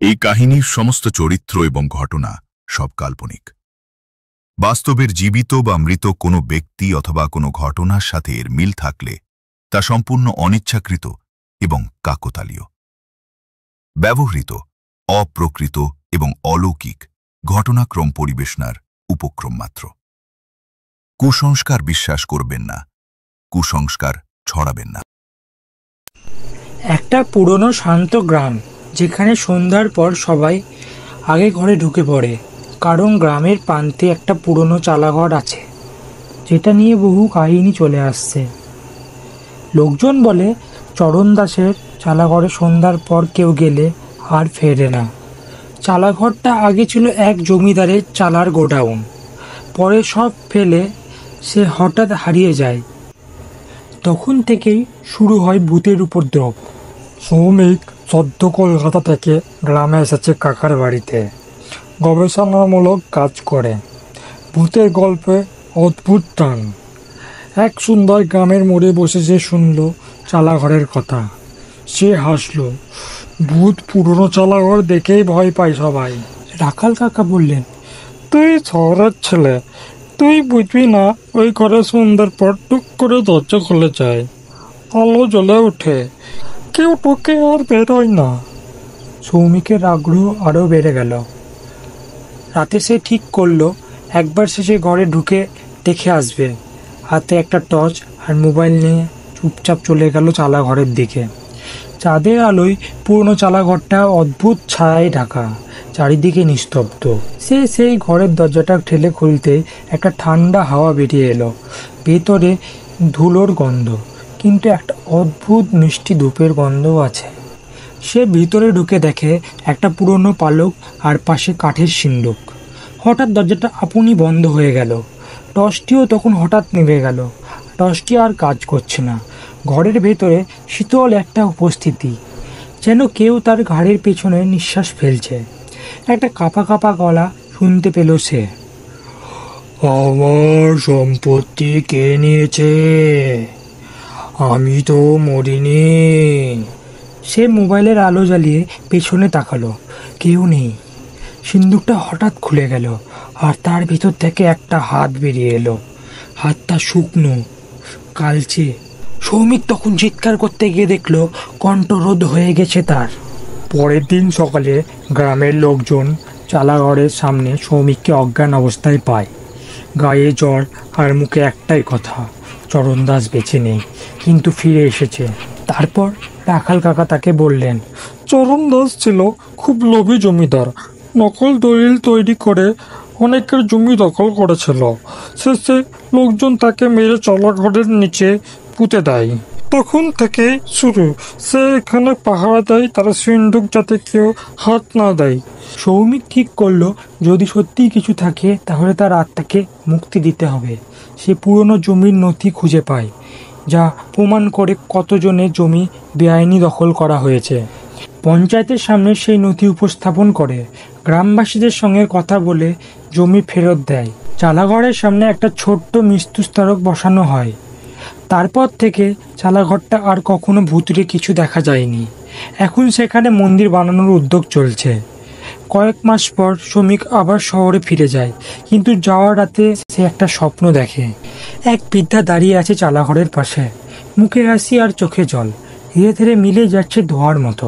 এই কাহিনীর সমস্ত চরিত্র এবং ঘটনা সব কাল্পনিক। বাস্তবের জীবিত বা মৃত কোনো ব্যক্তি অথবা কোনো ঘটনার সাথে এর মিল থাকলে তা সম্পূর্ণ অনিচ্ছাকৃত এবং কাকতালীয়। ব্যবহৃত অপ্রকৃত এবং অলৌকিক ঘটনাক্রম পরিবেশনার উপক্রম মাত্র। কুসংস্কার বিশ্বাস করবেন না, কুসংস্কার ছড়াবেন না। একটা পুরনো শান্ত গ্রাম, যেখানে সন্ধ্যার পর সবাই আগে ঘরে ঢুকে পড়ে, কারণ গ্রামের প্রান্তে একটা পুরনো চালাঘর আছে যেটা নিয়ে বহু কাহিনী চলে আসছে। লোকজন বলে চরণ দাসের চালাঘরে সন্ধ্যার পর কেউ গেলে আর ফেরে না। চালাঘরটা আগে ছিল এক জমিদারের চালার গোডাউন, পরে সব ফেলে সে হঠাৎ হারিয়ে যায়। তখন থেকেই শুরু হয় ভূতের উপদ্রব। সৌমিক সদ্য কলকাতা থেকে গ্রামে এসেছে কাকার বাড়িতে, গবেষণামূলক কাজ করে। ভূতের গল্পে অদ্ভুত টান। এক সুন্দর গ্রামের মোড়ে বসে সে শুনল চালাঘরের কথা। সে হাসল। ভূত পুরনো চালাঘর দেখেই ভয় পায় সবাই। রাখাল কাকা বললেন, তুই শহরের ছেলে, তুই বুঝবি না। ওই ঘরে সন্ধ্যার পর টুক করে দরজা খুলে যায়, আলো জ্বলে ওঠে, কেউ টোকে আর বেরোয় না। সৌমিকের আগ্রহ আরও বেড়ে গেল। রাতে সে ঠিক করলো একবার সে ঘরে ঢুকে দেখে আসবে। হাতে একটা টর্চ আর মোবাইল নিয়ে চুপচাপ চলে গেল চালাঘরের দিকে। চাঁদের আলোয় পুরনো চালাঘরটা অদ্ভুত ছায়ায় ঢাকা, চারিদিকে নিস্তব্ধ। সে সেই ঘরের দরজাটা ঠেলে খুলতে একটা ঠান্ডা হাওয়া বেরিয়ে এলো। ভেতরে ধুলোর গন্ধ, কিন্তু একটা অদ্ভুত মিষ্টি ধূপের গন্ধও আছে। সে ভিতরে ঢুকে দেখে একটা পুরনো পালক আর পাশে কাঠের সিন্দুক। হঠাৎ দরজাটা আপনি বন্ধ হয়ে গেল। টর্চটিও তখন হঠাৎ নিভে গেল। টর্চটি আর কাজ করছে না। ঘরের ভেতরে শীতল একটা উপস্থিতি, যেন কেউ তার ঘাড়ের পেছনে নিঃশ্বাস ফেলছে। একটা কাঁপা কাঁপা গলা শুনতে পেল সে, আমার সম্পত্তি কে নিয়েছে? আমি তো মরিনি। সে মোবাইলের আলো জ্বালিয়ে পেছনে তাকালো। কেউ নেই। সিন্দুকটা হঠাৎ খুলে গেল আর তার ভিতর থেকে একটা হাত বেরিয়ে এলো। হাতটা শুকনো, কালচে। সৌমিক তখন চিৎকার করতে গিয়ে দেখলো কণ্ঠরোধ হয়ে গেছে তার। পরের দিন সকালে গ্রামের লোকজন চালাঘরের সামনে সৌমিককে অজ্ঞান অবস্থায় পায়। গায়ে জ্বর আর মুখে একটাই কথা, চরণ দাস বেঁচে নেই, কিন্তু ফিরে এসেছে। তারপর রাখাল কাকা তাকে বললেন, চরণ দাস ছিল খুব লোভী জমিদার। নকল দলিল তৈরি করে অনেকের জমি দখল করেছিল। শেষে লোকজন তাকে মেরে চালাঘরের নিচে পুঁতে দেয়। তখন থেকে শুরু, সে এখানে পাহারা দেয় তার সিন্দুক যাতে কেউ হাত না দেয়। সৌমিক ঠিক করলো যদি সত্যিই কিছু থাকে তাহলে তার আত্মাকে মুক্তি দিতে হবে। সে পুরনো জমির নথি খুঁজে পায়, যা প্রমাণ করে কতজনের জমি বেআইনি দখল করা হয়েছে। পঞ্চায়েতের সামনে সেই নথি উপস্থাপন করে, গ্রামবাসীদের সঙ্গে কথা বলে জমি ফেরত দেয়। চালাঘরের সামনে একটা ছোট্ট মৃত্যুস্মারক বসানো হয়। তারপর থেকে চালাঘরটা আর কখনো ভুতুড়ে কিছু দেখা যায়নি। এখন সেখানে মন্দির বানানোর উদ্যোগ চলছে। কয়েক মাস পর শ্রমিক আবার শহরে ফিরে যায়, কিন্তু যাওয়ার রাতে সে একটা স্বপ্ন দেখে। এক বৃদ্ধা দাঁড়িয়ে আছে চালাঘরের পাশে, মুখে হাসি আর চোখে জল, ধীরে ধীরে মিলে যাচ্ছে ধোঁয়ার মতো।